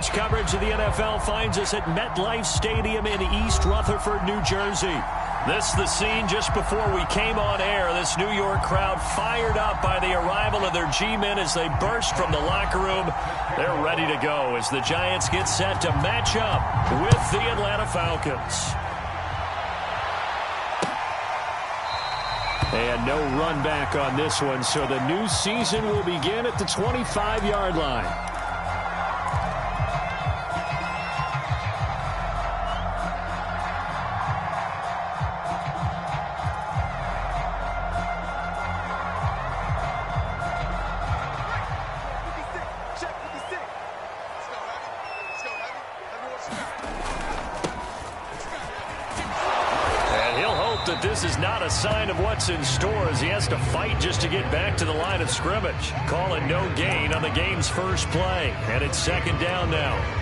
College coverage of the NFL finds us at MetLife Stadium in East Rutherford, New Jersey. This is the scene just before we came on air. This New York crowd fired up by the arrival of their G-men as they burst from the locker room. They're ready to go as the Giants get set to match up with the Atlanta Falcons. And no run back on this one, so the new season will begin at the 25-yard line. This is not a sign of what's in store as he has to fight just to get back to the line of scrimmage. Calling no gain on the game's first play. And it's second down now.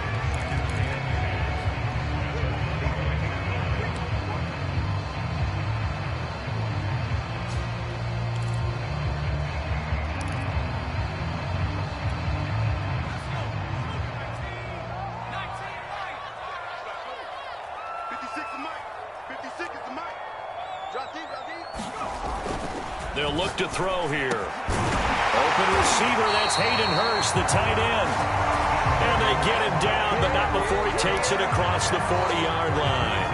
They'll look to throw here. Open receiver, that's Hayden Hurst, the tight end. And they get him down, but not before he takes it across the 40-yard line.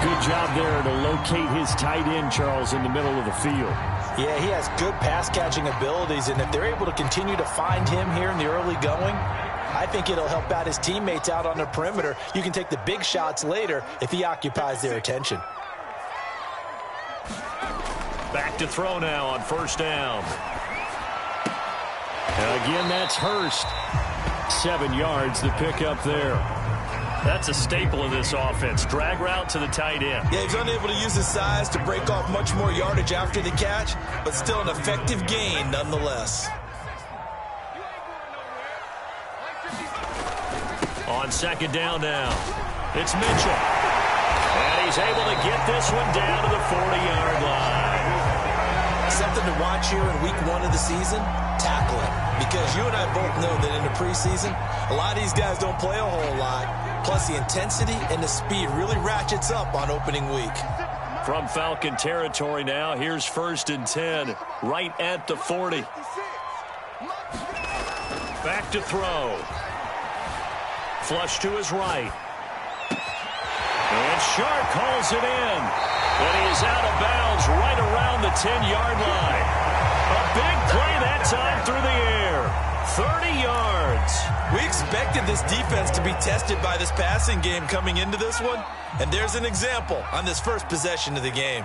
Good job there to locate his tight end, Charles, in the middle of the field. Yeah, he has good pass-catching abilities, and if they're able to continue to find him here in the early going, I think it'll help out his teammates out on the perimeter. You can take the big shots later if he occupies their attention. Back to throw now on first down. And again, that's Hurst. 7 yards to pick up there. That's a staple of this offense. Drag route to the tight end. Yeah, he's unable to use his size to break off much more yardage after the catch, but still an effective gain nonetheless. On second down now, it's Mitchell. And he's able to get this one down to the 40-yard line. Something to watch here in week 1 of the season, tackling. Because you and I both know that in the preseason, a lot of these guys don't play a whole lot. Plus, the intensity and the speed really ratchets up on opening week. From Falcon territory now, here's 1st and 10, right at the 40. Back to throw. Flush to his right. And Sharp calls it in. And he is out of bounds right around the 10-yard line. A big play that time through the air. 30 yards. We expected this defense to be tested by this passing game coming into this one. And there's an example on this first possession of the game.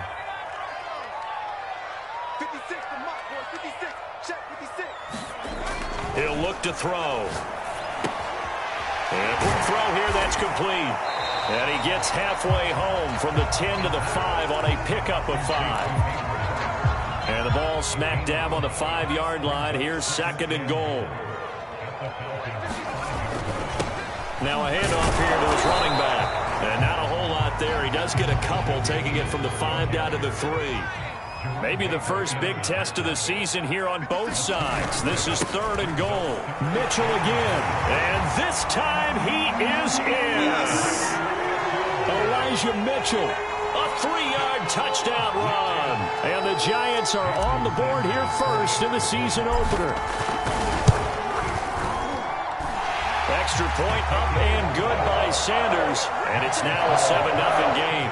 56 to Mott, boy. 56. Check 56. He'll look to throw. And a quick throw here that's complete. And he gets halfway home from the 10 to the 5 on a pickup of 5. And the ball smack dab on the 5-yard line. Here's 2nd and goal. Now a handoff here to his running back. And not a whole lot there. He does get a couple, taking it from the 5 down to the 3. Maybe the first big test of the season here on both sides. This is 3rd and goal. Mitchell again. And this time he is in. Yes. Elijah Mitchell, a 3-yard touchdown run. And the Giants are on the board here first in the season opener. Extra point up and good by Sanders. And it's now a 7-0 game.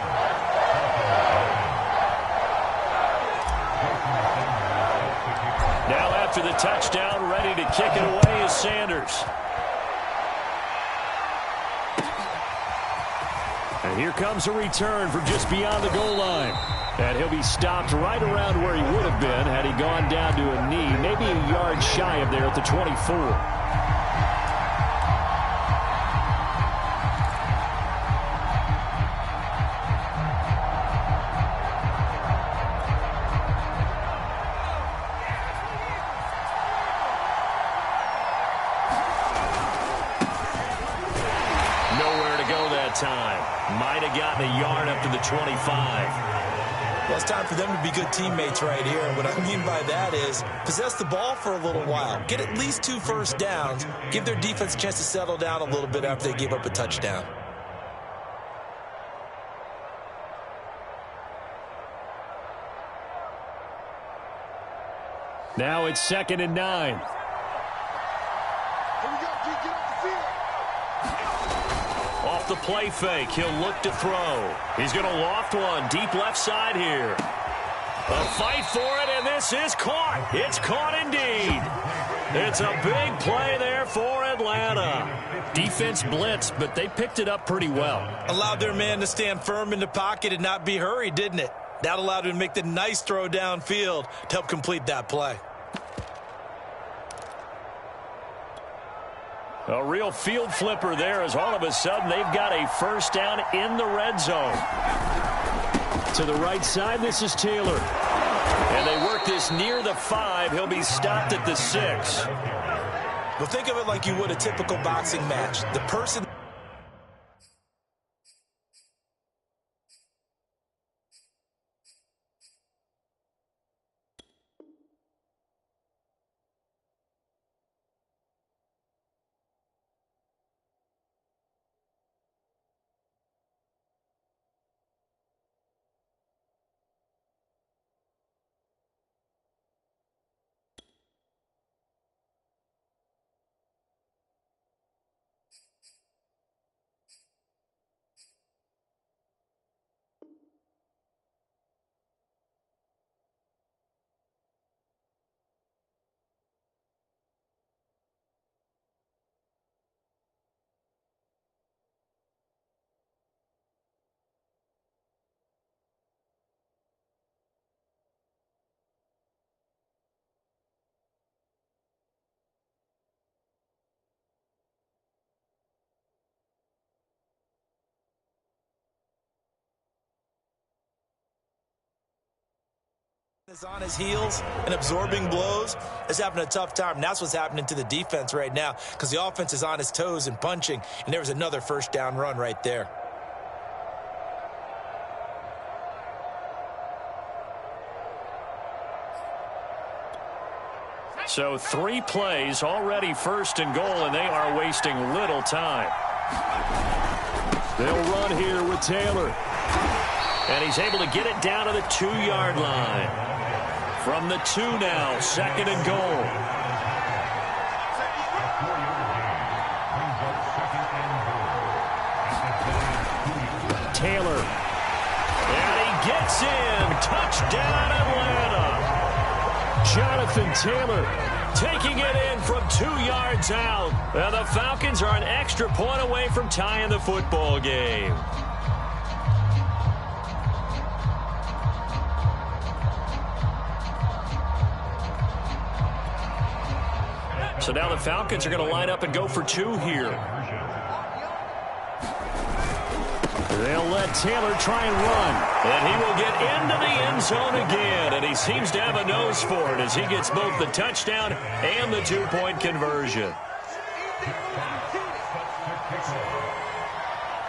Now after the touchdown, ready to kick it away is Sanders. And here comes a return from just beyond the goal line. And he'll be stopped right around where he would have been had he gone down to a knee, maybe a yard shy of there at the 24. Nowhere to go that time. Might have gotten a yard up to the 25. Well, it's time for them to be good teammates right here. And what I mean by that is possess the ball for a little while. Get at least 2 first downs. Give their defense a chance to settle down a little bit after they give up a touchdown. Now it's 2nd and 9. Here we go, G, get off the field. Off the play fake, he'll look to throw. He's going to loft one deep left side here. A fight for it, and this is caught. It's caught indeed. It's a big play there for Atlanta. Defense blitzed, but they picked it up pretty well. Allowed their man to stand firm in the pocket and not be hurried, didn't it? That allowed him to make the nice throw downfield to help complete that play. A real field flipper there as all of a sudden they've got a first down in the red zone. To the right side, this is Taylor. And they work this near the 5. He'll be stopped at the 6. Well, think of it like you would a typical boxing match. The person... is on his heels and absorbing blows is having a tough time. And that's what's happening to the defense right now because the offense is on his toes and punching, and there was another first down run right there. So 3 plays, already 1st and goal, and they are wasting little time. They'll run here with Taylor. And he's able to get it down to the 2-yard line. From the 2 now, 2nd and goal. Taylor. And he gets in. Touchdown, Atlanta. Jonathan Taylor taking it in from 2 yards out. And the Falcons are an extra point away from tying the football game. So now the Falcons are going to line up and go for 2 here. They'll let Taylor try and run. And he will get into the end zone again. And he seems to have a nose for it as he gets both the touchdown and the 2-point conversion.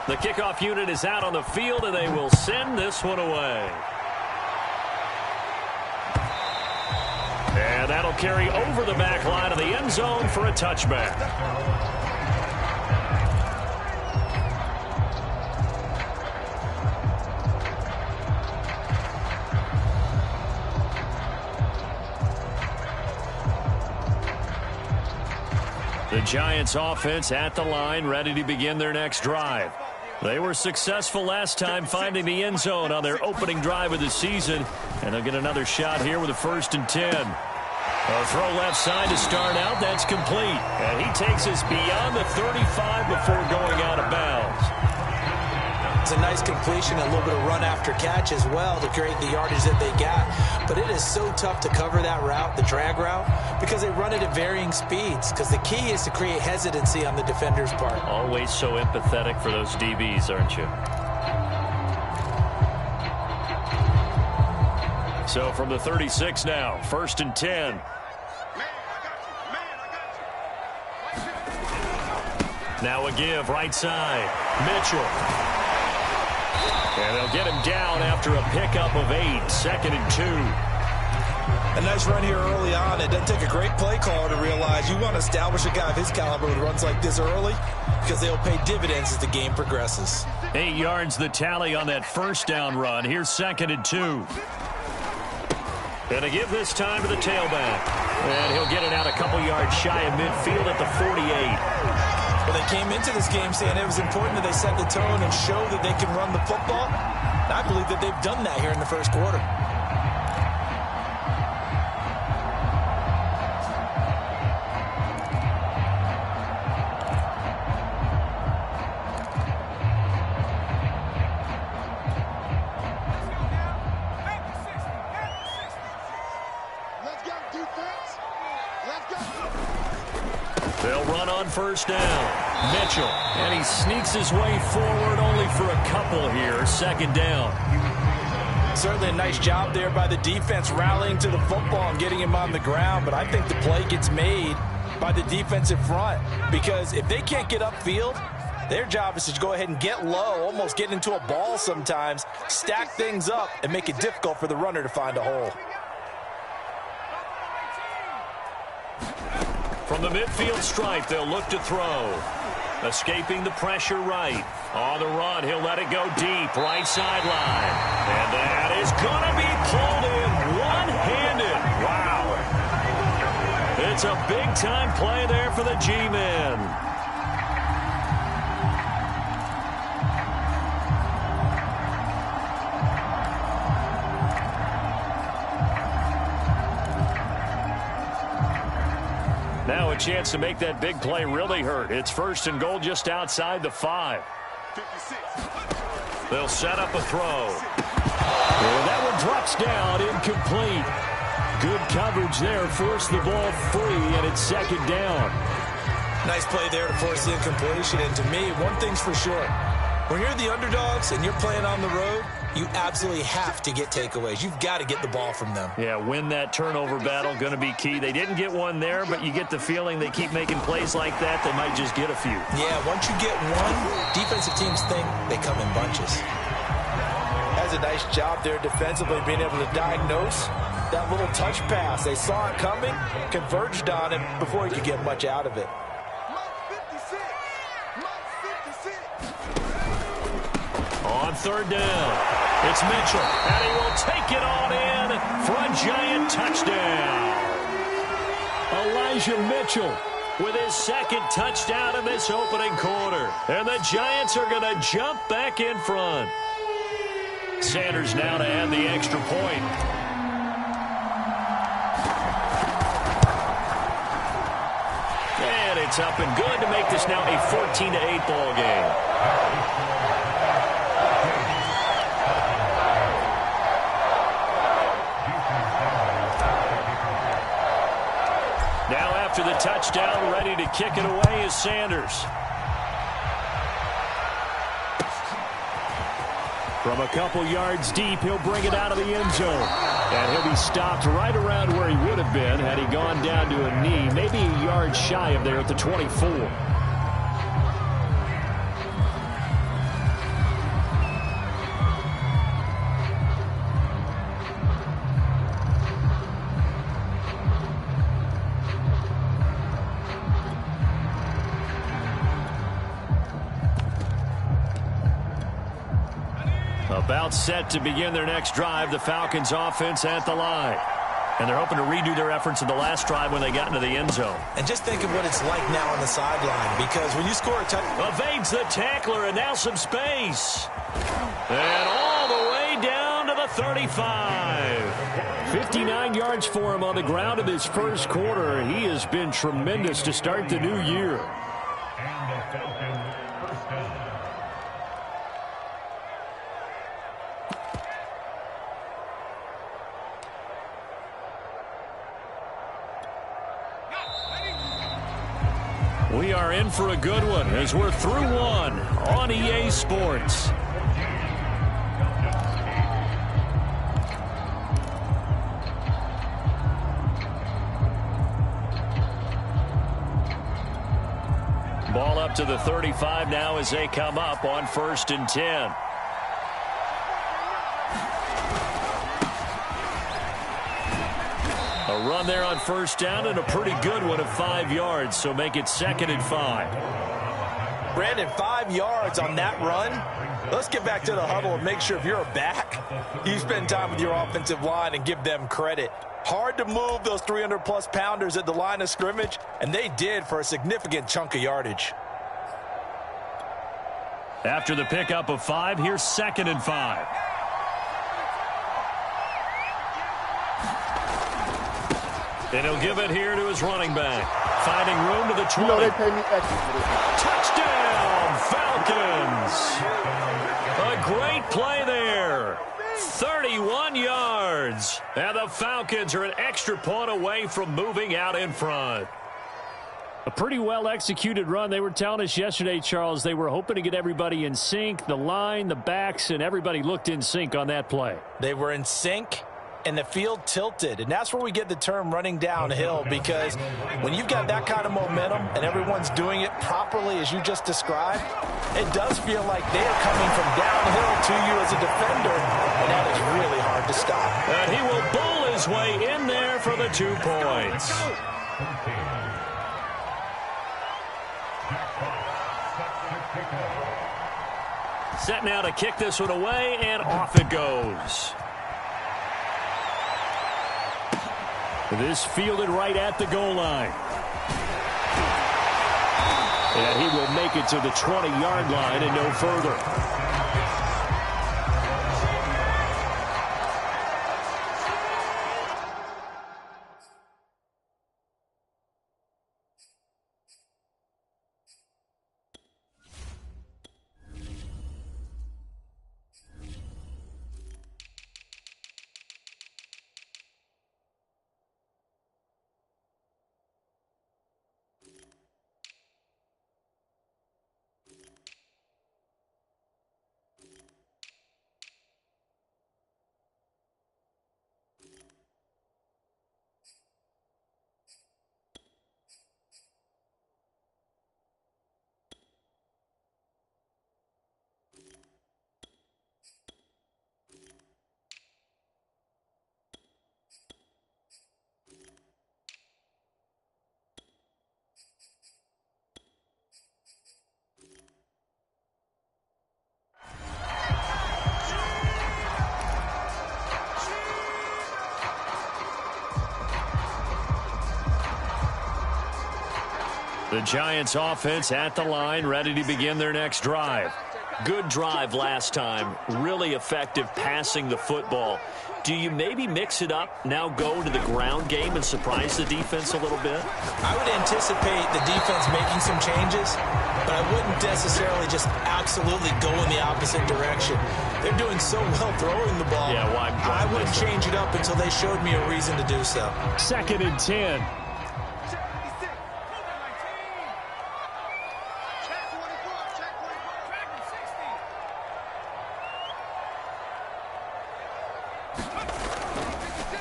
The kickoff unit is out on the field, and they will send this one away. And that'll carry over the back line of the end zone for a touchback. The Giants offense at the line, ready to begin their next drive. They were successful last time finding the end zone on their opening drive of the season, and they'll get another shot here with a 1st and 10. A throw left side to start out. That's complete. And he takes us beyond the 35 before going out of bounds. It's a nice completion, a little bit of run after catch as well to create the yardage that they got. But it is so tough to cover that route, the drag route, because they run it at varying speeds. Because the key is to create hesitancy on the defender's part. Always so empathetic for those DBs, aren't you? So from the 36 now, 1st and 10. Now a give, right side. Mitchell. And they'll get him down after a pickup of 8, 2nd and 2. A nice run here early on. It doesn't take a great play caller to realize you want to establish a guy of his caliber who runs like this early because they'll pay dividends as the game progresses. 8 yards the tally on that first down run. Here's 2nd and 2. And to give this time to the tailback. And he'll get it out a couple yards shy of midfield at the 48. Well, they came into this game saying it was important that they set the tone and show that they can run the football. And I believe that they've done that here in the first quarter. They'll run on first down. Mitchell, and he sneaks his way forward only for a couple here. 2nd down. Certainly a nice job there by the defense rallying to the football and getting him on the ground, but I think the play gets made by the defensive front because if they can't get upfield, their job is to go ahead and get low, almost get into a ball sometimes, stack things up, and make it difficult for the runner to find a hole. From the midfield stripe, they'll look to throw. Escaping the pressure right. On the run, he'll let it go deep, right sideline. And that is going to be pulled in one-handed. Wow. It's a big-time play there for the G-men. Now a chance to make that big play really hurt. It's 1st and goal just outside the 5. 56. They'll set up a throw. And that one drops down, incomplete. Good coverage there, forced the ball free, and it's 2nd down. Nice play there to force the incompletion. And to me, one thing's for sure. When you're the underdogs and you're playing on the road, you absolutely have to get takeaways. You've got to get the ball from them. Yeah, win that turnover battle, going to be key. They didn't get one there, but you get the feeling they keep making plays like that, they might just get a few. Yeah, once you get one, defensive teams think they come in bunches. Has a nice job there defensively, being able to diagnose that little touch pass. They saw it coming, converged on it before he could get much out of it. On 3rd down, it's Mitchell, and he will take it on in for a Giant touchdown. Elijah Mitchell with his 2nd touchdown in this opening quarter. And the Giants are going to jump back in front. Sanders now to add the extra point. And it's up and good to make this now a 14-8 ball game. Now after the touchdown, ready to kick it away is Sanders. From a couple yards deep, he'll bring it out of the end zone. And he'll be stopped right around where he would have been had he gone down to a knee, maybe a yard shy of there at the 24. About set to begin their next drive, the Falcons offense at the line. And they're hoping to redo their efforts in the last drive when they got into the end zone. And just think of what it's like now on the sideline, because when you score a touchdown... Evades the tackler, and now some space. And all the way down to the 35. 59 yards for him on the ground in his first quarter. He has been tremendous to start the new year. We are in for a good one as we're through one on EA Sports. Ball up to the 35 now as they come up on 1st and 10. A run there on first down and a pretty good one of 5 yards, so make it 2nd and 5. Brandon, 5 yards on that run. Let's get back to the huddle and make sure if you're a back, you spend time with your offensive line and give them credit. Hard to move those 300-plus pounders at the line of scrimmage, and they did for a significant chunk of yardage. After the pickup of 5, here's 2nd and 5. And he'll give it here to his running back. Finding room to the 20. You know they pay me extra for this. Touchdown, Falcons! A great play there. 31 yards. And the Falcons are an extra point away from moving out in front. A pretty well-executed run. They were telling us yesterday, Charles, they were hoping to get everybody in sync. The line, the backs, and everybody looked in sync on that play. They were in sync, and the field tilted. And that's where we get the term running downhill, because when you've got that kind of momentum and everyone's doing it properly as you just described, it does feel like they are coming from downhill to you as a defender, and that is really hard to stop. And he will bull his way in there for the 2 points. Set now to kick this one away, and off it goes. This fielded right at the goal line. And he will make it to the 20-yard line and no further. The Giants offense at the line, ready to begin their next drive. Good drive last time. Really effective passing the football. Do you maybe mix it up, now go to the ground game and surprise the defense a little bit? I would anticipate the defense making some changes, but I wouldn't necessarily just absolutely go in the opposite direction. They're doing so well throwing the ball. Yeah, why I wouldn't change it up until they showed me a reason to do so. 2nd and 10.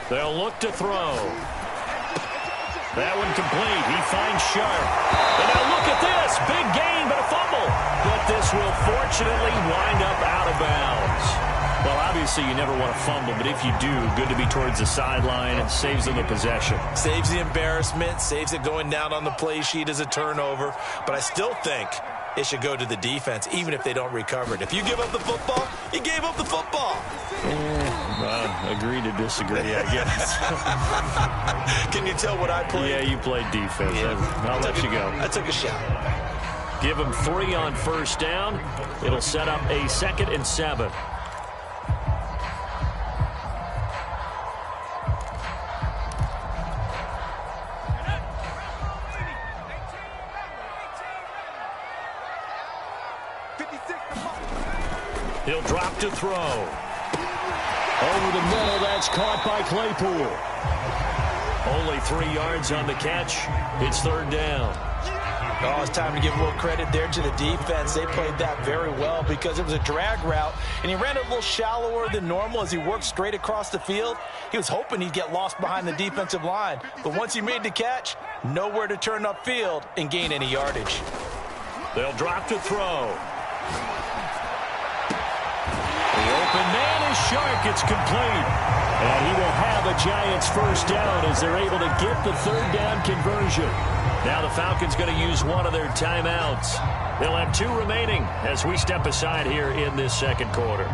They'll look to throw. That one complete. He finds Sharp. And now look at this. Big gain, but a fumble. But this will fortunately wind up out of bounds. Well, obviously you never want to fumble, but if you do, good to be towards the sideline and saves them the possession. Saves the embarrassment, saves it going down on the play sheet as a turnover. But I still think it should go to the defense, even if they don't recover it. If you give up the football, you gave up the football. Agree to disagree, I guess. Can you tell what I played? Yeah, you played defense. Yeah. I'll let you go. I took a shot. Give them 3 on first down. It'll set up a 2nd and 7. He'll drop to throw. Over the middle, that's caught by Claypool. Only 3 yards on the catch. It's 3rd down. Oh, it's time to give a little credit there to the defense. They played that very well because it was a drag route, and he ran it a little shallower than normal as he worked straight across the field. He was hoping he'd get lost behind the defensive line, but once he made the catch, nowhere to turn upfield and gain any yardage. They'll drop to throw. The open man is Shark. It's complete. And he will have a Giants first down as they're able to get the third down conversion. Now the Falcons going to use one of their timeouts. They'll have 2 remaining as we step aside here in this second quarter.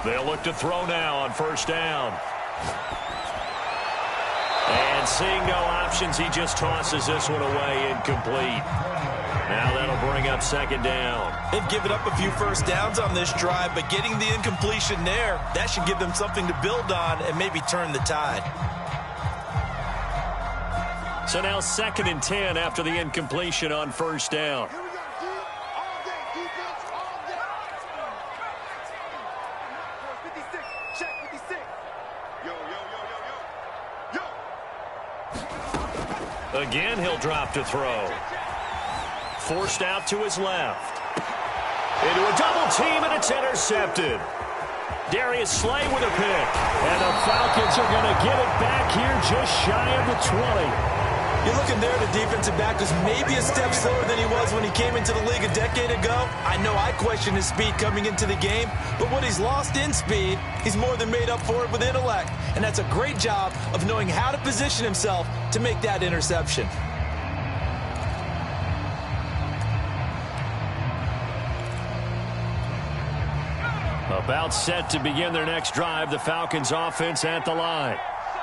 They'll look to throw now on first down. And seeing no options, he just tosses this one away, incomplete. Now that'll bring up second down. They've given up a few first downs on this drive, but getting the incompletion there, that should give them something to build on and maybe turn the tide. So now 2nd and 10 after the incompletion on first down. Here we go, D. All day, defense, all day. 56, check 56. Yo. Again, he'll drop to throw. Forced out to his left. Into a double team, and it's intercepted. Darius Slay with a pick. And the Falcons are going to get it back here just shy of the 20. You're looking there, the defensive back was maybe a step slower than he was when he came into the league a decade ago. I know I questioned his speed coming into the game, but what he's lost in speed, he's more than made up for it with intellect. And that's a great job of knowing how to position himself to make that interception. About set to begin their next drive, the Falcons offense at the line.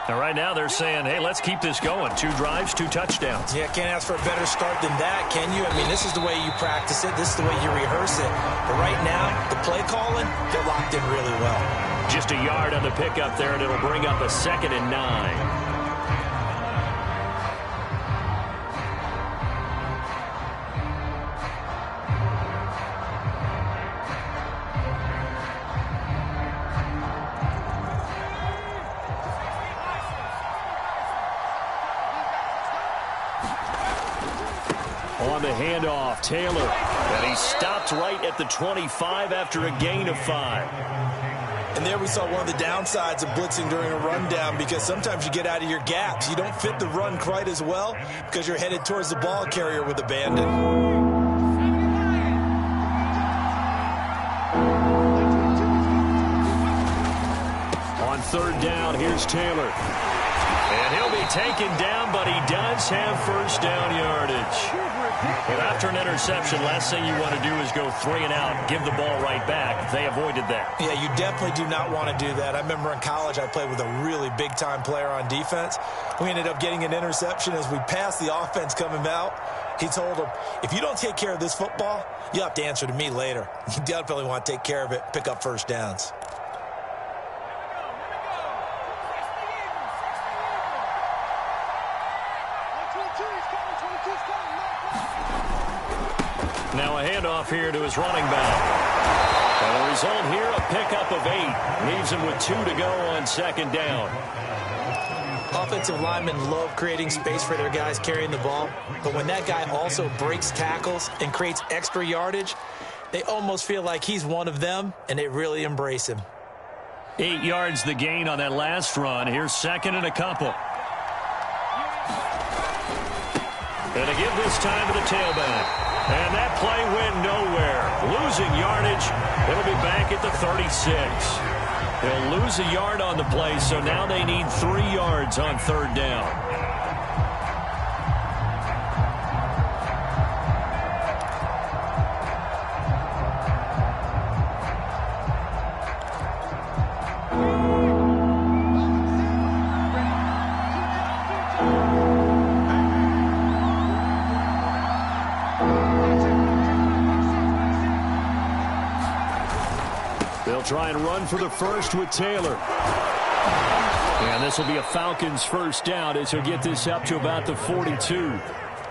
And right now they're saying, hey, let's keep this going. 2 drives, 2 touchdowns. Yeah, can't ask for a better start than that, can you? I mean, this is the way you practice it. This is the way you rehearse it. But right now, the play calling, they're locked in really well. Just a yard on the pickup there, and it'll bring up a 2nd and 9. On the handoff, Taylor. And he stopped right at the 25 after a gain of 5. And there we saw one of the downsides of blitzing during a rundown, because sometimes you get out of your gaps. You don't fit the run quite as well because you're headed towards the ball carrier with abandon. On 3rd down, here's Taylor. And he'll be taken down, but he does have first down yardage. But after an interception, last thing you want to do is go 3 and out, give the ball right back. They avoided that. Yeah, you definitely do not want to do that. I remember in college I played with a really big-time player on defense. We ended up getting an interception as we passed the offense coming out. He told him, if you don't take care of this football, you'll have to answer to me later. You definitely want to take care of it, pick up first downs. Now a handoff here to his running back. And the result here, a pickup of 8. Leaves him with 2 to go on 2nd down. Offensive linemen love creating space for their guys carrying the ball. But when that guy also breaks tackles and creates extra yardage, they almost feel like he's one of them, and they really embrace him. 8 yards the gain on that last run. Here's 2nd and a couple. And to give this time to the tailback. And that play went nowhere. Losing yardage. It'll be back at the 36. They'll lose a yard on the play, so now they need 3 yards on 3rd down. Try and run for the first with Taylor. And this will be a Falcons first down as he'll get this up to about the 42.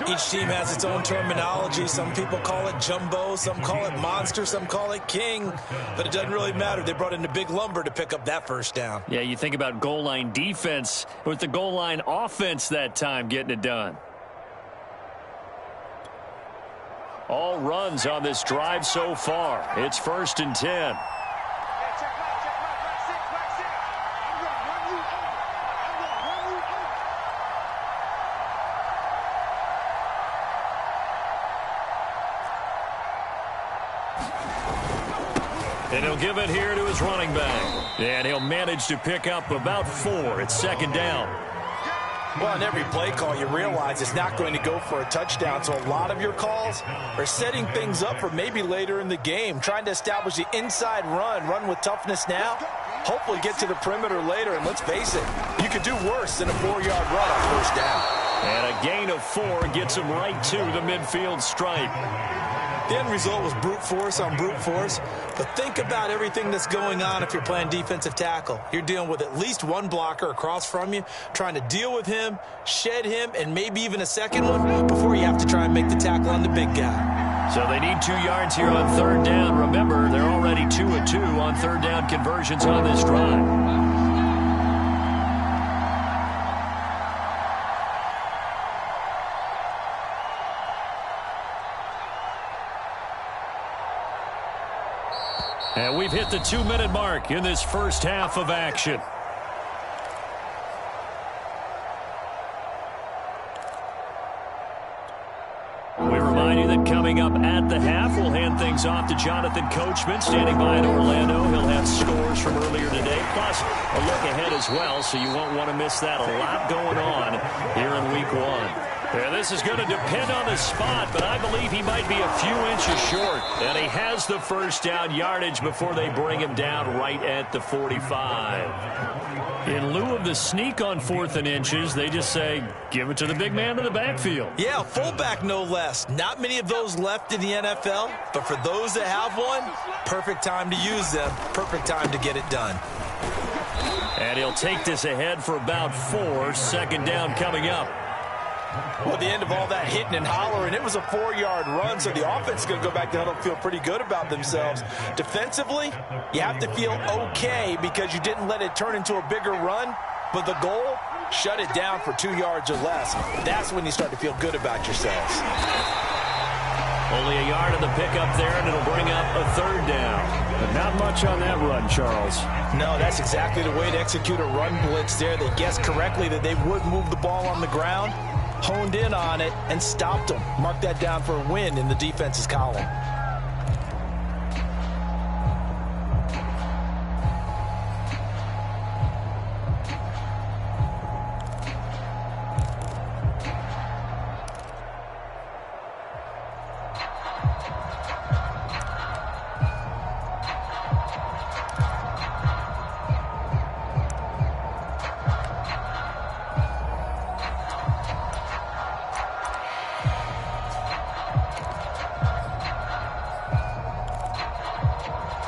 Each team has its own terminology. Some people call it jumbo, some call it monster, some call it king. But it doesn't really matter. They brought in the big lumber to pick up that first down. Yeah, you think about goal line defense with the goal line offense that time getting it done. All runs on this drive so far. It's 1st and 10. And he'll give it here to his running back. And he'll manage to pick up about 4. It's 2nd down. Well, on every play call, you realize it's not going to go for a touchdown. So a lot of your calls are setting things up for maybe later in the game, trying to establish the inside run with toughness now, hopefully get to the perimeter later. And let's face it, you could do worse than a 4-yard run on 1st down. And a gain of 4 gets him right to the midfield stripe. The end result was brute force on brute force. But think about everything that's going on if you're playing defensive tackle. You're dealing with at least one blocker across from you, trying to deal with him, shed him, and maybe even a second one before you have to try and make the tackle on the big guy. So they need 2 yards here on 3rd down. Remember, they're already 2 of 2 on 3rd down conversions on this drive. And we've hit the 2-minute mark in this first half of action. We remind you that coming up at the half, we'll hand things off to Jonathan Coachman, standing by in Orlando. He'll have scores from earlier today, plus a look ahead as well, so you won't want to miss that. A lot going on here in Week 1. Yeah, this is going to depend on the spot, but I believe he might be a few inches short. And he has the first down yardage before they bring him down right at the 45. In lieu of the sneak on 4th and inches, they just say, give it to the big man in the backfield. Yeah, fullback no less. Not many of those left in the NFL, but for those that have one, perfect time to use them, perfect time to get it done. And he'll take this ahead for about 4. 2nd down coming up. Well, at the end of all that hitting and hollering, it was a 4-yard run, so the offense is going to go back to huddle and feel pretty good about themselves. Defensively, you have to feel okay because you didn't let it turn into a bigger run, but the goal, shut it down for 2 yards or less. That's when you start to feel good about yourselves. Only a yard of the pickup there, and it'll bring up a 3rd down. But not much on that run, Charles. No, that's exactly the way to execute a run blitz there. They guessed correctly that they would move the ball on the ground, honed in on it, and stopped them. Mark that down for a win in the defense's column.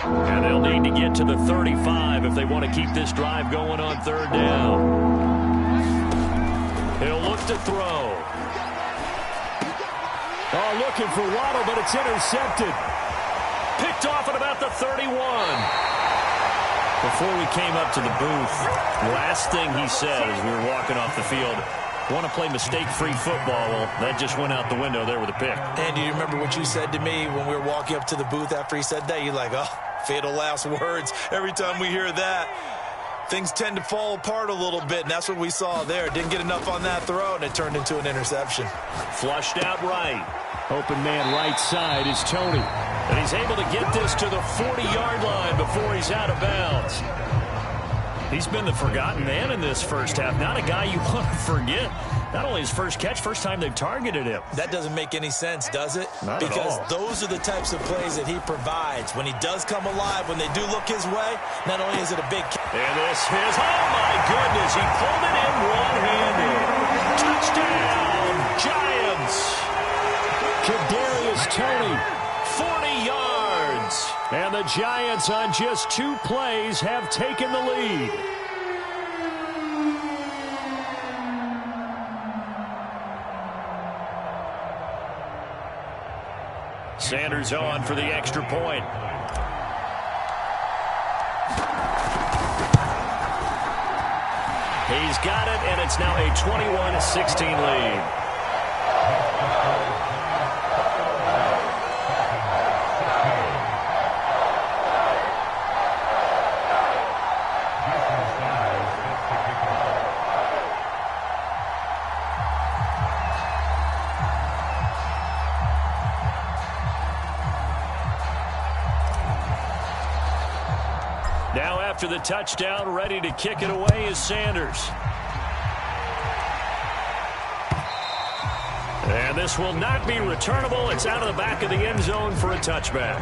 And they'll need to get to the 35 if they want to keep this drive going on 3rd down. He'll look to throw. Oh, looking for Waddle, but it's intercepted. Picked off at about the 31. Before we came up to the booth, last thing he said as we were walking off the field, want to play mistake-free football. Well, that just went out the window there with a pick. And do you remember what you said to me when we were walking up to the booth after he said that? You're like, oh, fatal last words. Every time we hear that, things tend to fall apart a little bit, and that's what we saw there. Didn't get enough on that throw, and it turned into an interception. Flushed out right. Open man right side is Tony. And he's able to get this to the 40-yard line before he's out of bounds. He's been the forgotten man in this first half. Not a guy you want to forget. Not only his first catch, first time they've targeted him. That doesn't make any sense, does it? Not because at all. Those are the types of plays that he provides. When he does come alive, when they do look his way, not only is it a big catch. And this is, oh my goodness, he pulled it in one-handed. Touchdown, Giants. Kadarius Toney, 40 yards. And the Giants on just 2 plays have taken the lead. Sanders on for the extra point. He's got it, and it's now a 21-16 lead. Now after the touchdown, ready to kick it away is Sanders. And this will not be returnable. It's out of the back of the end zone for a touchback.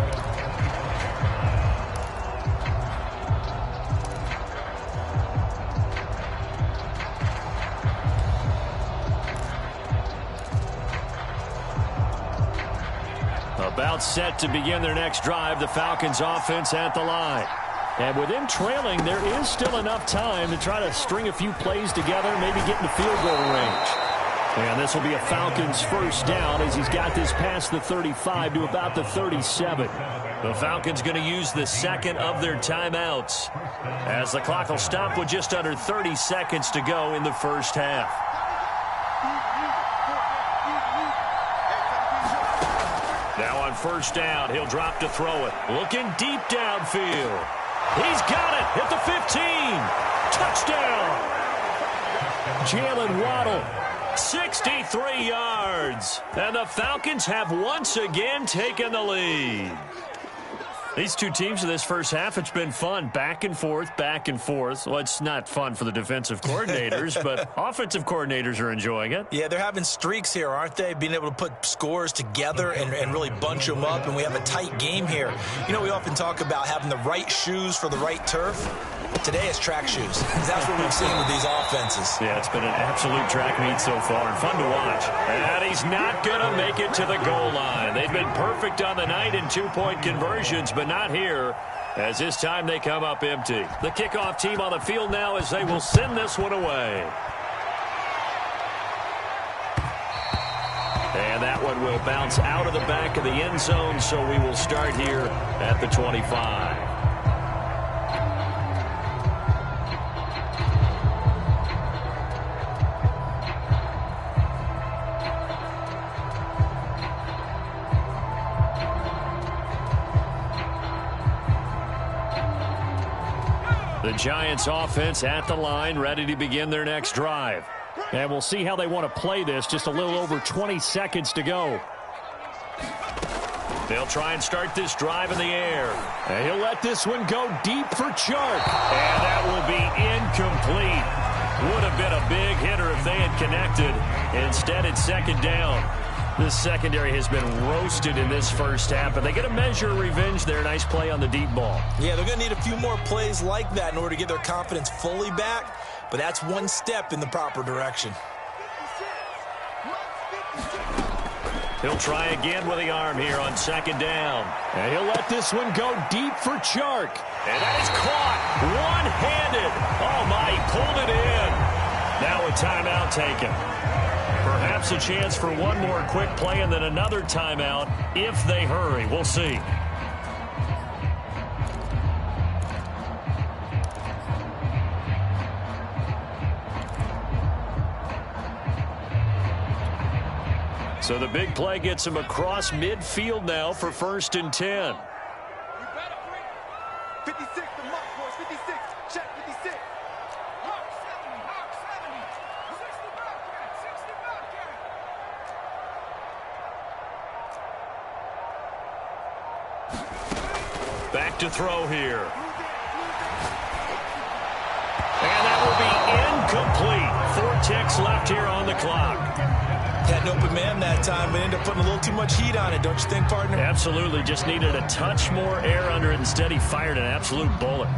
About set to begin their next drive, the Falcons offense at the line. And with him trailing, there is still enough time to try to string a few plays together, maybe get in the field goal range. And this will be a Falcons first down as he's got this past the 35 to about the 37. The Falcons going to use the second of their timeouts as the clock will stop with just under 30 seconds to go in the first half. Now on first down, he'll drop to throw it. Looking deep downfield. He's got it at the 15. Touchdown. Jalen Waddle, 63 yards. And the Falcons have once again taken the lead. These two teams in this first half, it's been fun. Back and forth, back and forth. Well, it's not fun for the defensive coordinators, but offensive coordinators are enjoying it. Yeah, they're having streaks here, aren't they? Being able to put scores together and really bunch them up, and we have a tight game here. You know, we often talk about having the right shoes for the right turf. Today it's track shoes. That's what we've seen with these offenses. Yeah, it's been an absolute track meet so far and fun to watch. And he's not going to make it to the goal line. They've been perfect on the night in two-point conversions, but not here, as this time they come up empty. The kickoff team on the field now as they will send this one away. And that one will bounce out of the back of the end zone, so we will start here at the 25. The Giants offense at the line, ready to begin their next drive. And we'll see how they want to play this. Just a little over 20 seconds to go. They'll try and start this drive in the air. And he'll let this one go deep for Chark. And that will be incomplete. Would have been a big hitter if they had connected. Instead, it's second down. This secondary has been roasted in this first half, but they get a measure of revenge there. Nice play on the deep ball. Yeah, they're going to need a few more plays like that in order to get their confidence fully back, but that's one step in the proper direction. He'll try again with the arm here on second down. And he'll let this one go deep for Chark. And that is caught one-handed. Oh, my, he pulled it in. Now a timeout taken. Perhaps a chance for one more quick play and then another timeout if they hurry. We'll see. So the big play gets him across midfield now for 1st and 10. 56, the mark, boys. 56. Check 56. Mark 70, mark 70. 60 back, yeah. 60 back, yeah. Back to throw here. And that will be incomplete. 4 ticks left here on the clock. Had an open man that time, but ended up putting a little too much heat on it, don't you think, partner? Absolutely. Just needed a touch more air under it. Instead, he fired an absolute bullet.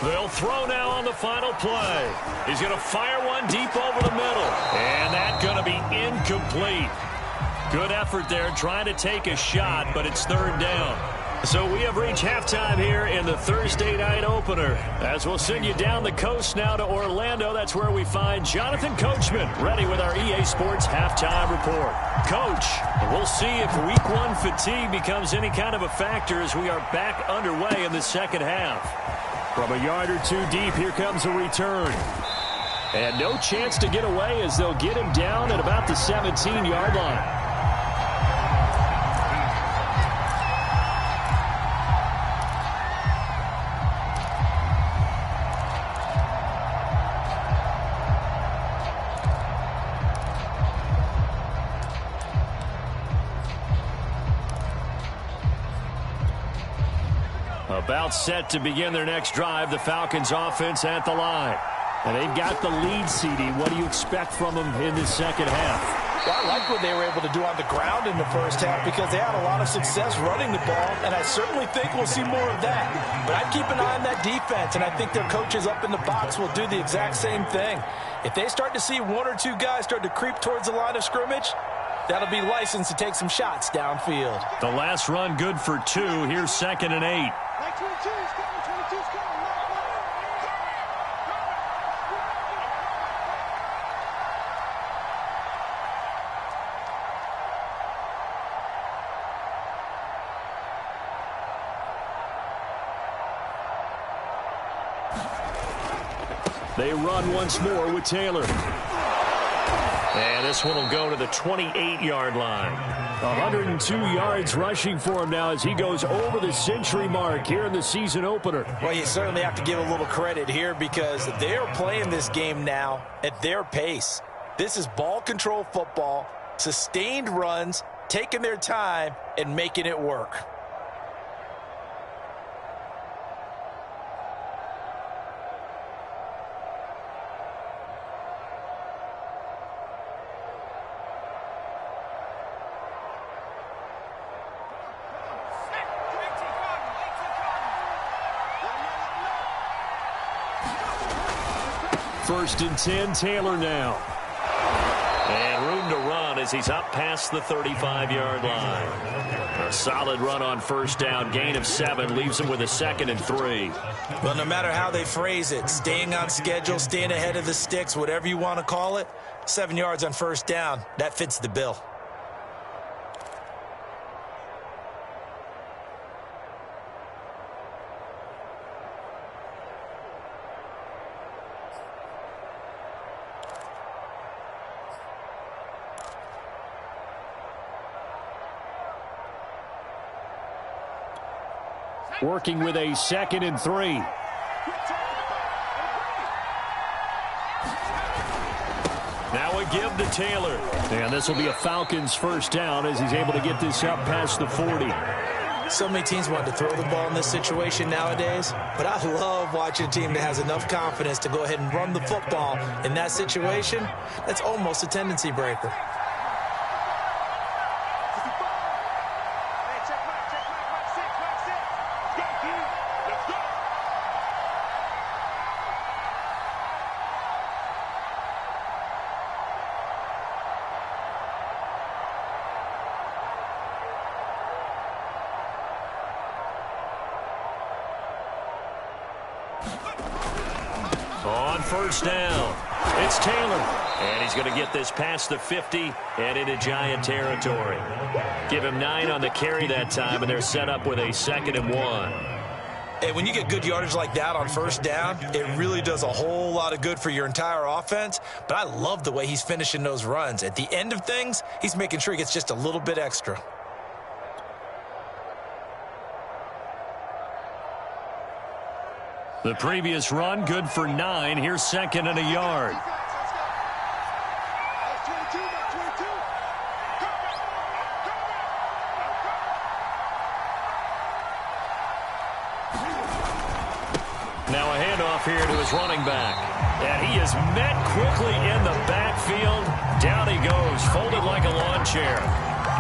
They'll throw now on the final play. He's going to fire one deep over the middle. And that's going to be incomplete. Good effort there trying to take a shot, but it's third down. So we have reached halftime here in the Thursday night opener. As we'll send you down the coast now to Orlando, that's where we find Jonathan Coachman ready with our EA Sports halftime report. Coach, we'll see if week one fatigue becomes any kind of a factor as we are back underway in the second half. From a yard or two deep, here comes a return. And no chance to get away as they'll get him down at about the 17-yard line. About set to begin their next drive, the Falcons offense at the line. And they've got the lead, CD. What do you expect from them in the second half? Well, I like what they were able to do on the ground in the first half because they had a lot of success running the ball, and I certainly think we'll see more of that. But I'd keep an eye on that defense, and I think their coaches up in the box will do the exact same thing. If they start to see one or two guys start to creep towards the line of scrimmage, that'll be licensed to take some shots downfield. The last run good for 2. Here's 2nd and 8. They run once more with Taylor. And this one will go to the 28-yard line. 102 yards rushing for him now as he goes over the century mark here in the season opener. Well, you certainly have to give a little credit here because they're playing this game now at their pace. This is ball control football, sustained runs, taking their time, and making it work. First and 10, Taylor now. And room to run as he's up past the 35-yard line. A solid run on first down, gain of 7, leaves him with a 2nd and 3. Well, no matter how they phrase it, staying on schedule, staying ahead of the sticks, whatever you want to call it, 7 yards on first down, that fits the bill. Working with a 2nd and 3. Now a give to Taylor. And this will be a Falcons first down as he's able to get this up past the 40. So many teams want to throw the ball in this situation nowadays, but I love watching a team that has enough confidence to go ahead and run the football in that situation. That's almost a tendency breaker. On first down, it's Taylor. And he's going to get this past the 50 and into Giant territory. Give him 9 on the carry that time, and they're set up with a 2nd and 1. Hey, when you get good yardage like that on first down, it really does a whole lot of good for your entire offense. But I love the way he's finishing those runs. At the end of things, he's making sure he gets just a little bit extra. The previous run, good for 9. Here's 2nd and a yard. Now a handoff here to his running back. And he is met quickly in the backfield. Down he goes, folded like a lawn chair.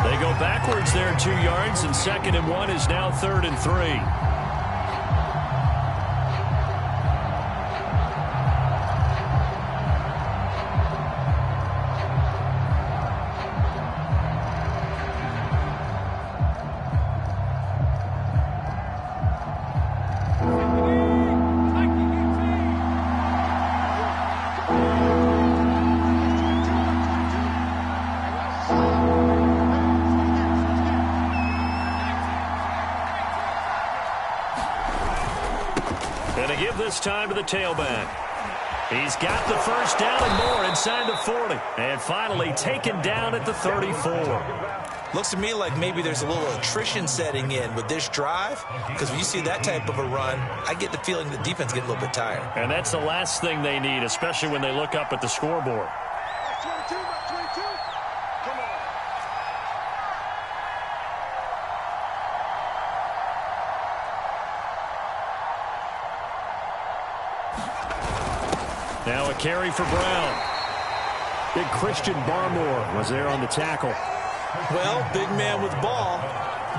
They go backwards there 2 yards, and 2nd and 1 is now 3rd and 3. this time to the tailback. He's got the first down and more inside the 40. And finally taken down at the 34. Looks to me like maybe there's a little attrition setting in with this drive, because when you see that type of a run, I get the feeling the defense gets a little bit tired. And that's the last thing they need, especially when they look up at the scoreboard. That's 22, that's 22. Come on. Now a carry for Brown. Big Christian Barmore was there on the tackle. Well, big man with ball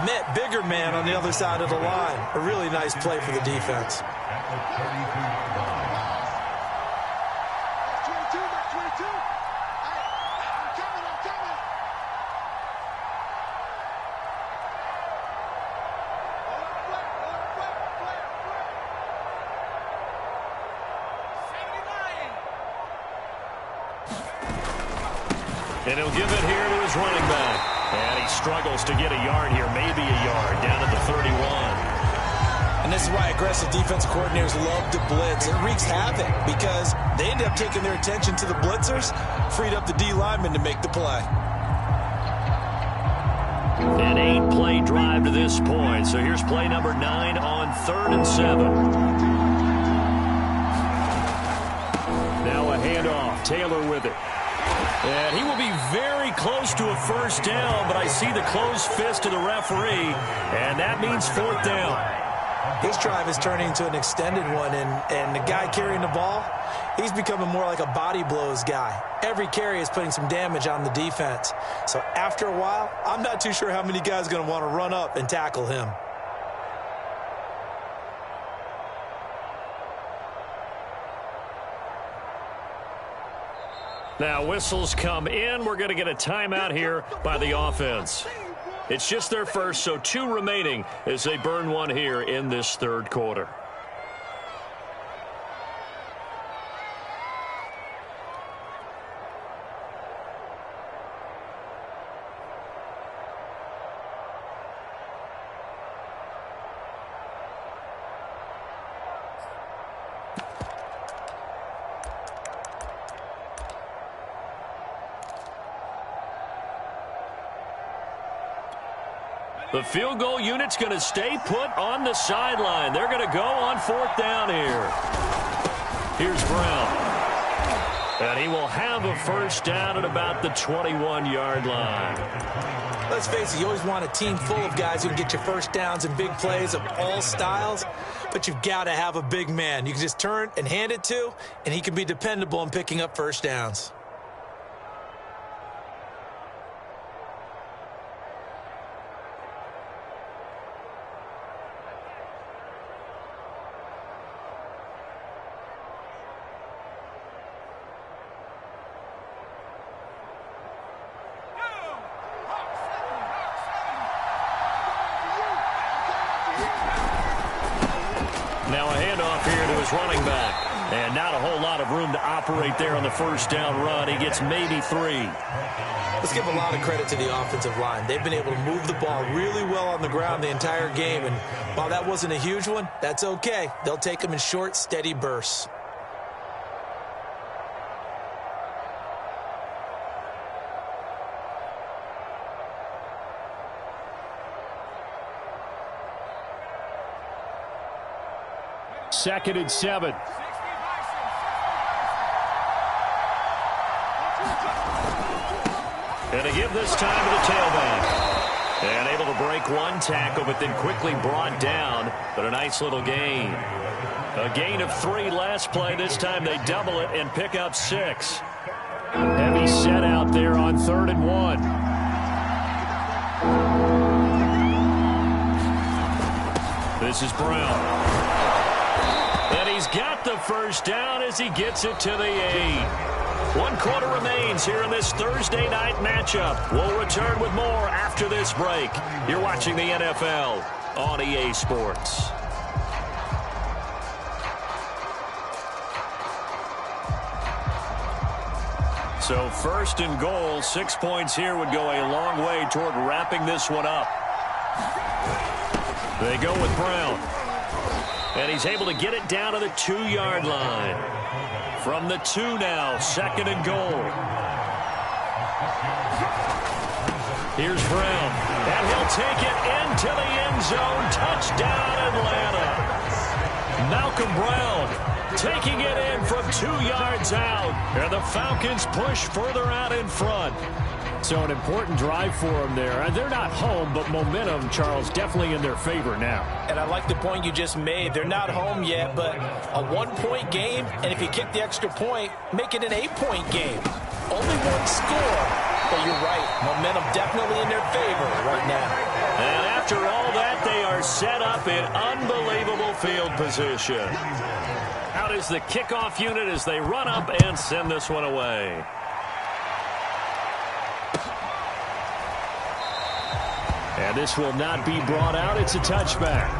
met bigger man on the other side of the line. A really nice play for the defense. That's 22, that's 22. I'm coming, I'm coming. And he'll give it here to his running back. And he struggles to get a yard here, maybe a yard, down at the 31. And this is why aggressive defensive coordinators love to blitz. It wreaks havoc because they end up taking their attention to the blitzers, freed up the D lineman to make the play. An 8-play drive to this point. So here's play number 9 on 3rd and 7. Now a handoff. Taylor with it. And he will be very close to a first down, but I see the closed fist of the referee, and that means 4th down. This drive is turning into an extended one, and the guy carrying the ball, he's becoming more like a body blows guy. Every carry is putting some damage on the defense. So after a while, I'm not too sure how many guys are going to want to run up and tackle him. Now whistles come in. We're going to get a timeout here by the offense. It's just their first, so 2 remaining as they burn one here in this 3rd quarter. The field goal unit's going to stay put on the sideline. They're going to go on 4th down here. Here's Brown. And he will have a first down at about the 21-yard line. Let's face it, you always want a team full of guys who can get you first downs and big plays of all styles, but you've got to have a big man you can just turn and hand it to, and he can be dependable in picking up first downs. Now a handoff here to his running back. And not a whole lot of room to operate there on the first down run. He gets maybe 3. Let's give a lot of credit to the offensive line. They've been able to move the ball really well on the ground the entire game. And while that wasn't a huge one, that's okay. They'll take them in short, steady bursts. Second and 7. And to give this time to the tailback. And able to break one tackle, but then quickly brought down. But a nice little gain. A gain of 3 last play. This time they double it and pick up 6. Heavy set out there on 3rd and 1. This is Brown. And he's got the first down as he gets it to the 8. 1 quarter remains here in this Thursday night matchup. We'll return with more after this break. You're watching the NFL on EA Sports. So 1st and goal, 6 points here would go a long way toward wrapping this one up. They go with Brown. And he's able to get it down to the 2-yard line. From the 2 now, 2nd and goal. Here's Brown. And he'll take it into the end zone. Touchdown, Atlanta. Malcolm Brown taking it in from 2 yards out. And the Falcons push further out in front. So an important drive for them there. They're not home, but momentum, Charles, definitely in their favor now. And I like the point you just made. They're not home yet, but a 1-point game, and if you kick the extra point, make it an 8-point game. Only 1 score, but you're right. Momentum definitely in their favor right now. And after all that, they are set up in unbelievable field position. Out is the kickoff unit as they run up and send this one away. And this will not be brought out. It's a touchback.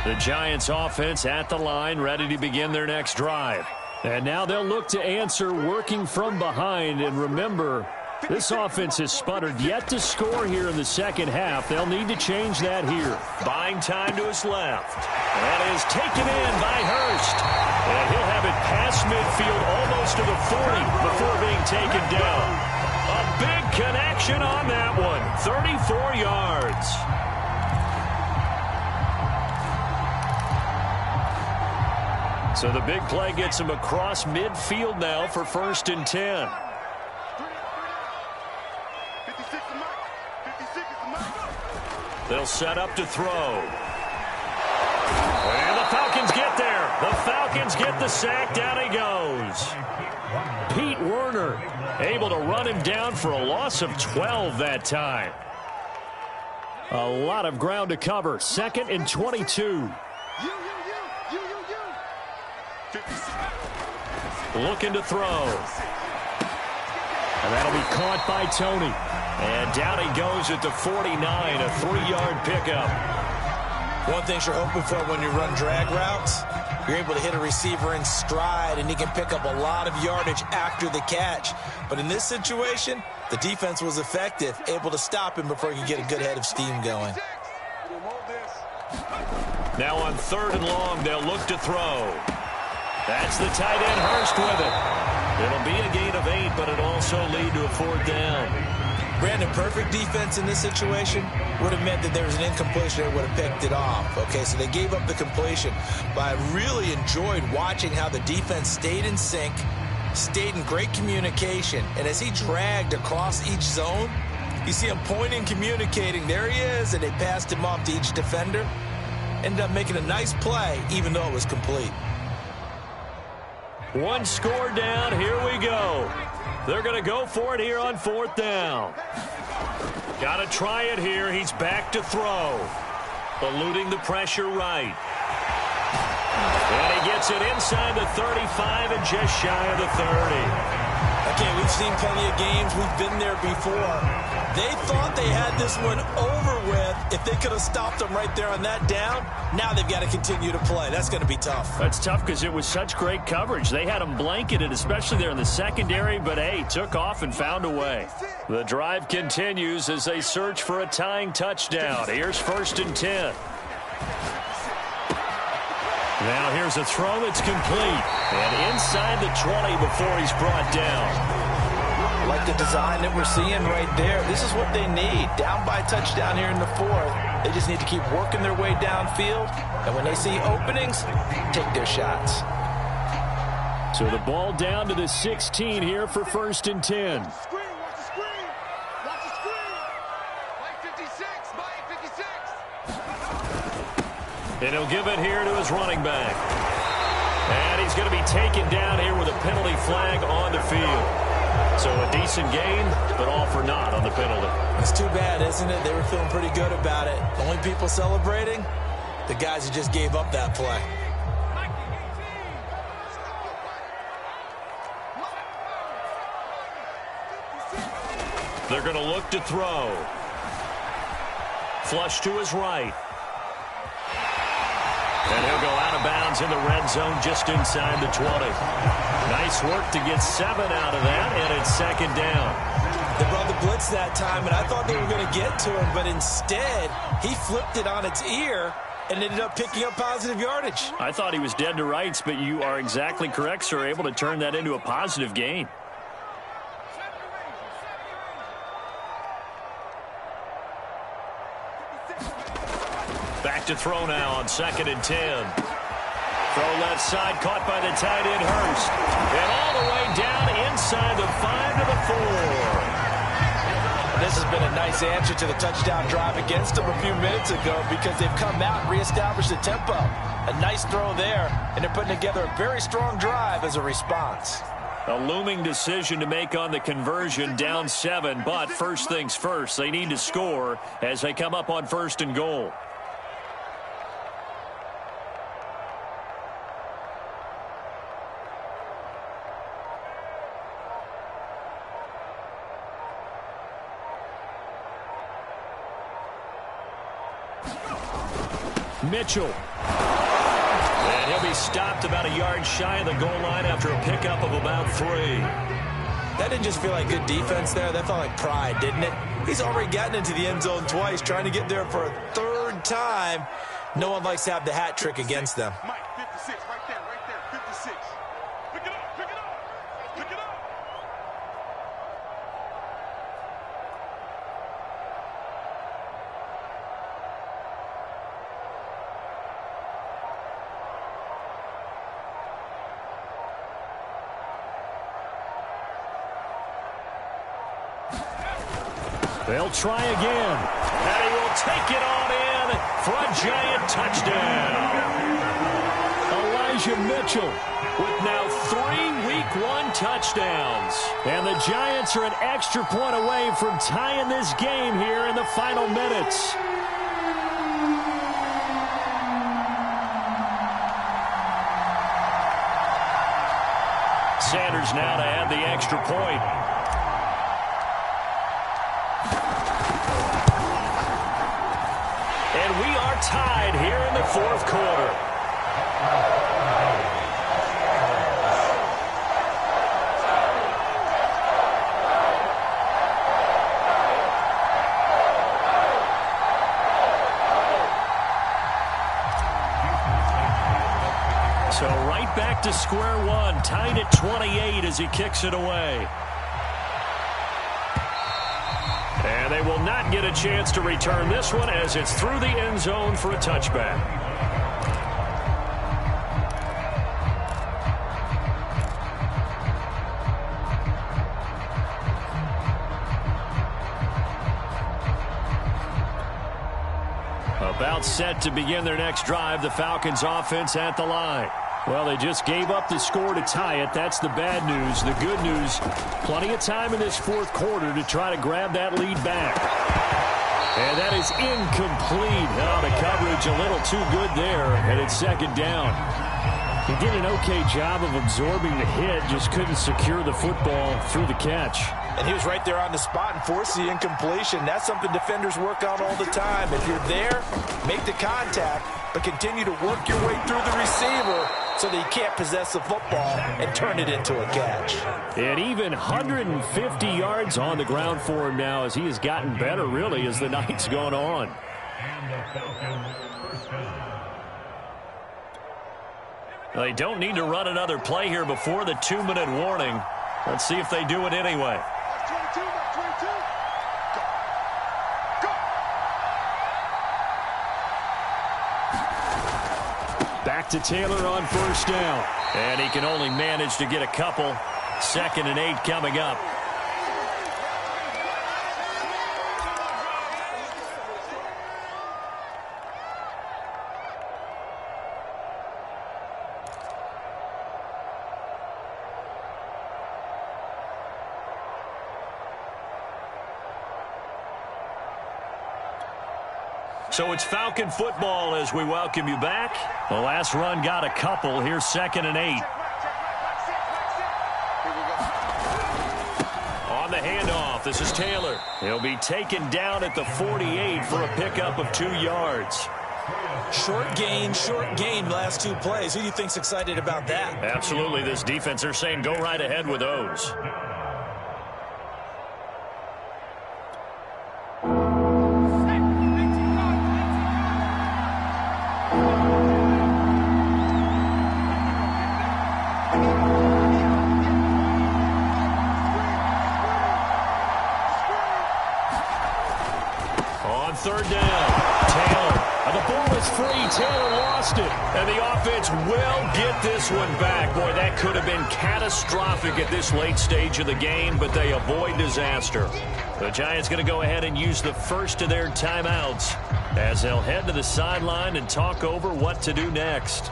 The Giants offense at the line, ready to begin their next drive. And now they'll look to answer working from behind. And remember, this offense has sputtered yet to score here in the second half. They'll need to change that here. Buying time to his left. That is taken in by Hurst. And he'll have it past midfield almost to the 40 before being taken down. A big connection on that one. 34 yards. So the big play gets him across midfield now for 1st and 10. They'll set up to throw. And the Falcons get there. The Falcons get the sack. Down he goes. Pete Werner able to run him down for a loss of 12 that time. A lot of ground to cover. 2nd and 22. Looking to throw. And that'll be caught by Tony. And down he goes at the 49, a 3-yard pickup. One thing you're hoping for when you run drag routes, you're able to hit a receiver in stride, and he can pick up a lot of yardage after the catch. But in this situation, the defense was effective, able to stop him before he could get a good head of steam going. Now on 3rd and long, they'll look to throw. That's the tight end, Hurst, with it. It'll be a gain of 8, but it'll also lead to a 4th down. Brandon, perfect defense in this situation would have meant that there was an incompletion that would have picked it off. Okay, so they gave up the completion. But I really enjoyed watching how the defense stayed in sync, stayed in great communication. And as he dragged across each zone, you see him pointing, communicating. There he is, and they passed him off to each defender. Ended up making a nice play, even though it was complete. 1 score down. Here we go. They're going to go for it here on 4th down. Got to try it here. He's back to throw. Eluding the pressure right. And he gets it inside the 35 and just shy of the 30. Okay, we've seen plenty of games. We've been there before. They thought they had this one over with. If they could have stopped them right there on that down, now they've got to continue to play. That's going to be tough. That's tough because it was such great coverage. They had them blanketed, especially there in the secondary, but, hey, took off and found a way. The drive continues as they search for a tying touchdown. Here's 1st and 10. Now here's a throw that's complete. And inside the 20 before he's brought down. Like the design that we're seeing right there. This is what they need. Down by a touchdown here in the 4th. They just need to keep working their way downfield. And when they see openings, take their shots. So the ball down to the 16 here for 1st and 10. And he'll give it here to his running back. And he's going to be taken down here with a penalty flag on the field. So a decent gain, but all for naught on the penalty. It's too bad, isn't it? They were feeling pretty good about it. The only people celebrating, the guys who just gave up that play. They're going to look to throw. Flush to his right. And he'll go out of bounds in the red zone just inside the 20. Nice work to get 7 out of that, and it's second down. They brought the blitz that time, and I thought they were going to get to him, but instead he flipped it on its ear and ended up picking up positive yardage. I thought he was dead to rights, but you are exactly correct, sir, able to turn that into a positive gain. Back to throw now on 2nd and 10. Throw left side, caught by the tight end Hurst. And all the way down inside the 5 to the 4. This has been a nice answer to the touchdown drive against them a few minutes ago because they've come out and reestablished the tempo. A nice throw there, and they're putting together a very strong drive as a response. A looming decision to make on the conversion, down 7, but first things first, they need to score as they come up on 1st and goal. Mitchell. And he'll be stopped about a yard shy of the goal line after a pickup of about 3. That didn't just feel like good defense there. That felt like pride, didn't it? He's already gotten into the end zone twice, trying to get there for a 3rd time. No one likes to have the hat trick against them. Mike, 56, right there, 56. Pick it up, pick it up, pick it up. They'll try again. And he will take it on in for a giant touchdown. Elijah Mitchell with now 3 Week 1 touchdowns. And the Giants are an extra point away from tying this game here in the final minutes. Sanders now to add the extra point. And we are tied here in the 4th quarter. So right back to square one, tied at 28 as he kicks it away. And they will not get a chance to return this one as it's through the end zone for a touchback. About set to begin their next drive, the Falcons offense at the line. Well, they just gave up the score to tie it. That's the bad news. The good news, plenty of time in this 4th quarter to try to grab that lead back. And that is incomplete. Oh, the coverage a little too good there, and it's 2nd down. He did an okay job of absorbing the hit, just couldn't secure the football through the catch. And he was right there on the spot and forced the incompletion. That's something defenders work on all the time. If you're there, make the contact, but continue to work your way through the receiver so that he can't possess the football and turn it into a catch. And even 150 yards on the ground for him now as he has gotten better, really, as the night's gone on. They don't need to run another play here before the 2-minute warning. Let's see if they do it anyway. Back to Taylor on 1st down. And he can only manage to get a couple. 2nd and 8 coming up. So it's Falcon football as we welcome you back. The last run got a couple. Here's 2nd and 8. On the handoff, this is Taylor. He'll be taken down at the 48 for a pickup of 2 yards. Short gain, last two plays. Who do you think's excited about that? Absolutely. This defense, they're saying go right ahead with those. On third down, Taylor. The ball is free. Taylor lost it. And the offense will get this one back. Boy, that could have been catastrophic at this late stage of the game, but they avoid disaster. The Giants going to go ahead and use the first of their timeouts as they'll head to the sideline and talk over what to do next.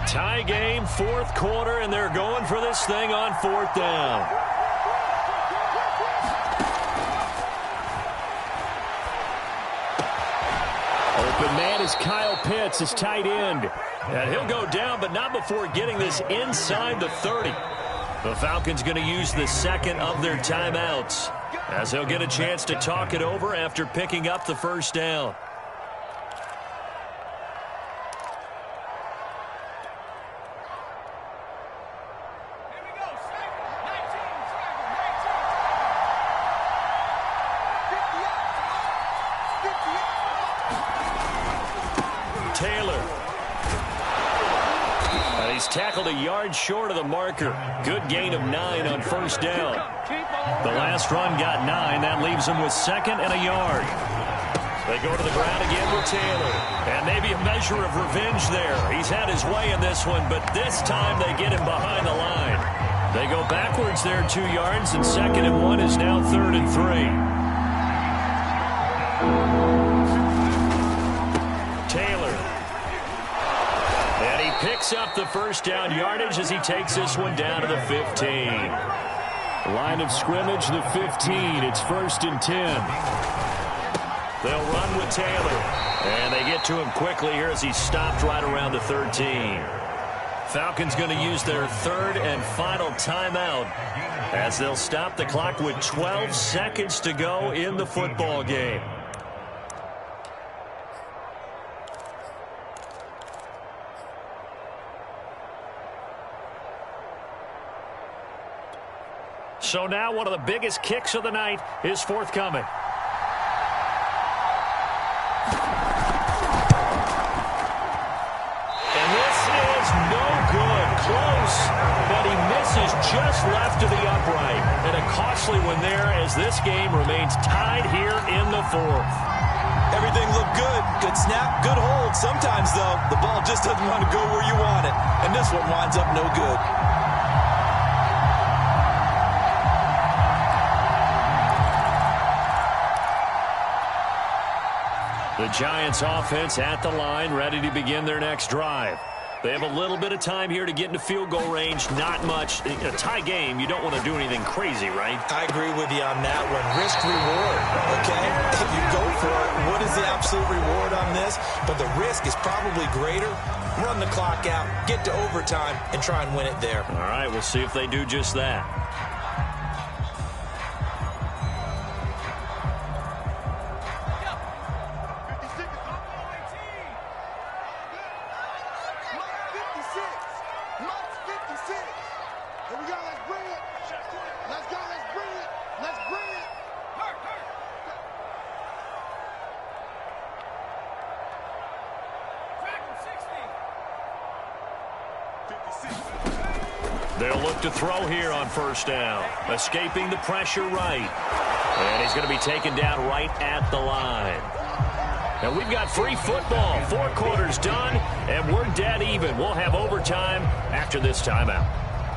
Tie game, fourth quarter, and they're going for this thing on fourth down. Open man is Kyle Pitts, his tight end. And he'll go down, but not before getting this inside the 30. The Falcons going to use the second of their timeouts as they'll get a chance to talk it over after picking up the first down. Taylor. And he's tackled a yard short of the marker. Good gain of 9 on first down. The last run got 9. That leaves him with second and a yard. They go to the ground again with Taylor. And maybe a measure of revenge there. He's had his way in this one, but this time they get him behind the line. They go backwards there 2 yards, and second and 1 is now third and 3. Taylor. And he picks up the first down yardage as he takes this one down to the 15. Line of scrimmage, the 15. It's first and 10. They'll run with Taylor. And they get to him quickly here as he's stopped right around the 13. Falcons going to use their third and final timeout as they'll stop the clock with 12 seconds to go in the football game. So now one of the biggest kicks of the night is forthcoming. And this is no good. Close, but he misses just left of the upright. And a costly one there as this game remains tied here in the fourth. Everything looked good. Good snap, good hold. Sometimes, though, the ball just doesn't want to go where you want it. And this one winds up no good. The Giants offense at the line, ready to begin their next drive. They have a little bit of time here to get into field goal range. Not much. A tie game, you don't want to do anything crazy, right? I agree with you on that one. Risk reward, okay? If you go for it, what is the absolute reward on this? But the risk is probably greater. Run the clock out, get to overtime, and try and win it there. All right, we'll see if they do just that. They'll look to throw here on first down. Escaping the pressure right. And he's going to be taken down right at the line. And we've got free football. 4 quarters done, and we're dead even. We'll have overtime after this timeout.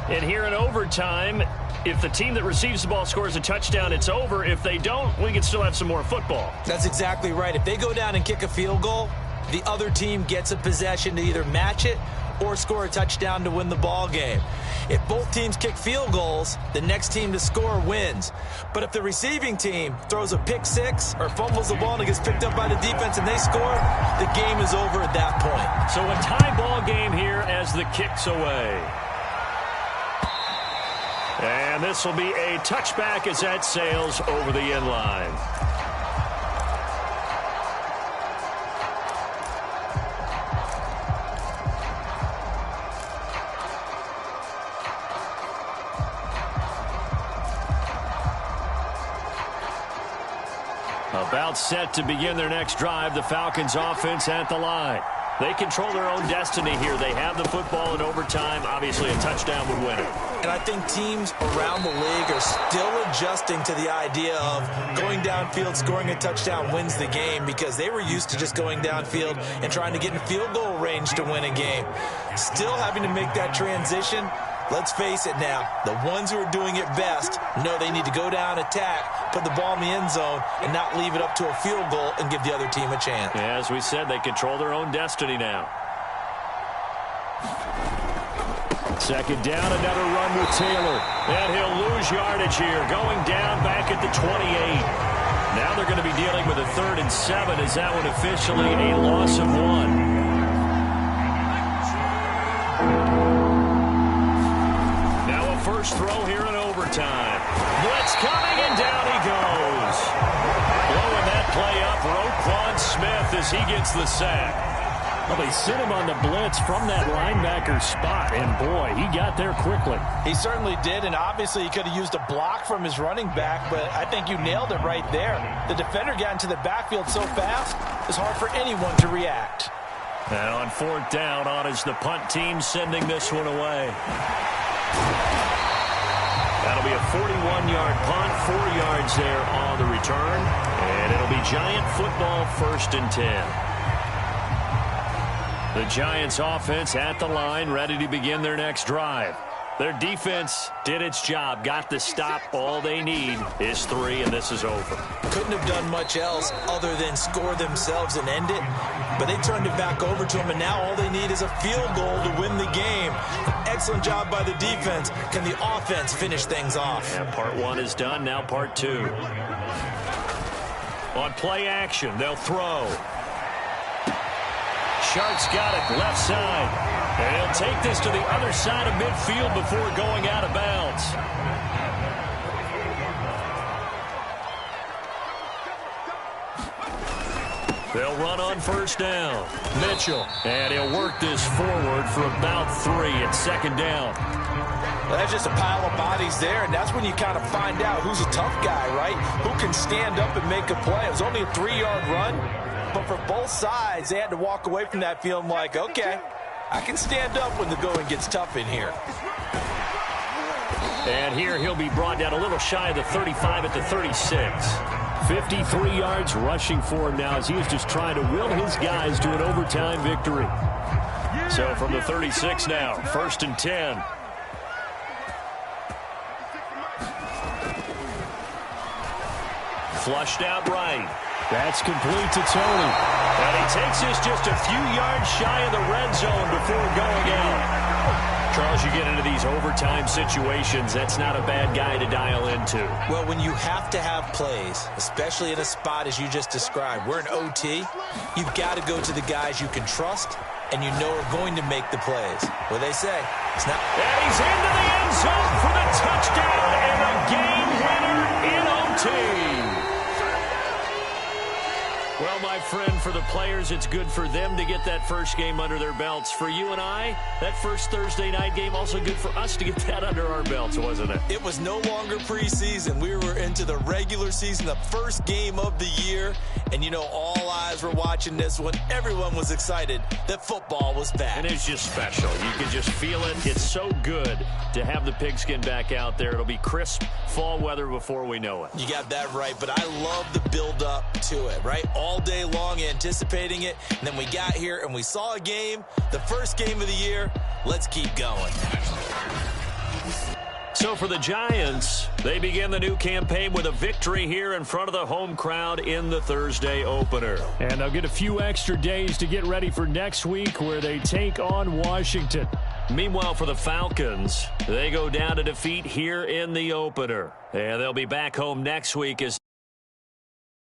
And here in overtime, if the team that receives the ball scores a touchdown, it's over. If they don't, we can still have some more football. That's exactly right. If they go down and kick a field goal, the other team gets a possession to either match it or score a touchdown to win the ball game. If both teams kick field goals, the next team to score wins. But if the receiving team throws a pick six or fumbles the ball and it gets picked up by the defense and they score, the game is over at that point. So a tie ball game here as the kick's away. And this will be a touchback as that sails over the end line. About set to begin their next drive, the Falcons offense at the line. They control their own destiny here. They have the football in overtime. Obviously, a touchdown would win it. And I think teams around the league are still adjusting to the idea of going downfield, scoring a touchdown wins the game, because they were used to just going downfield and trying to get in field goal range to win a game. Still having to make that transition. Let's face it now, the ones who are doing it best know they need to go down, attack, put the ball in the end zone, and not leave it up to a field goal and give the other team a chance. Yeah, as we said, they control their own destiny now. Second down, another run with Taylor. And he'll lose yardage here, going down back at the 28. Now they're going to be dealing with a 3rd and 7 as that one officially a loss of 1. First throw here in overtime. Blitz coming, and down he goes. Blowing that play up, Roquan Smith as he gets the sack. Well, they sent him on the blitz from that linebacker spot, and boy, he got there quickly. He certainly did, and obviously he could have used a block from his running back, but I think you nailed it right there. The defender got into the backfield so fast, it's hard for anyone to react. And on 4th down, on is the punt team sending this one away. That'll be a 41-yard punt, 4 yards there on the return. And it'll be Giant football, 1st and 10. The Giants offense at the line, ready to begin their next drive. Their defense did its job, got the stop. All they need is 3, and this is over. Couldn't have done much else other than score themselves and end it, but they turned it back over to them, and now all they need is a field goal to win the game. Excellent job by the defense. Can the offense finish things off? And part 1 is done, now part 2. On play action, they'll throw. Sharks got it, left side. And he'll take this to the other side of midfield before going out of bounds. They'll run on 1st down. Mitchell. And he'll work this forward for about 3 at 2nd down. Well, that's just a pile of bodies there, and that's when you kind of find out who's a tough guy, right? Who can stand up and make a play. It was only a 3-yard run, but for both sides, they had to walk away from that feeling like, okay, I can stand up when the going gets tough in here. And here he'll be brought down a little shy of the 35 at the 36. 53 yards rushing for him now as he is just trying to will his guys to an overtime victory. So from the 36 now, 1st and 10. Flushed out right. That's complete to Tony. And he takes this just a few yards shy of the red zone before going out. Charles, you get into these overtime situations, that's not a bad guy to dial into. Well, when you have to have plays, especially in a spot as you just described, we're in OT, you've got to go to the guys you can trust and you know are going to make the plays. What they say, it's not... And he's into the end zone for the touchdown and a game winner in OT. Well, my friend, for the players, it's good for them to get that first game under their belts. For you and I, that first Thursday night game, also good for us to get that under our belts, wasn't it? It was no longer preseason. We were into the regular season, the first game of the year. And, you know, all eyes were watching this one. Everyone was excited that football was back. And it's just special. You can just feel it. It's so good to have the pigskin back out there. It'll be crisp fall weather before we know it. You got that right, but I love the build-up to it, right? All day long anticipating it, and then we got here and we saw a game, the first game of the year. Let's keep going. So for the Giants, they begin the new campaign with a victory here in front of the home crowd in the Thursday opener. And they'll get a few extra days to get ready for next week where they take on Washington. Meanwhile, for the Falcons, they go down to defeat here in the opener. And they'll be back home next week as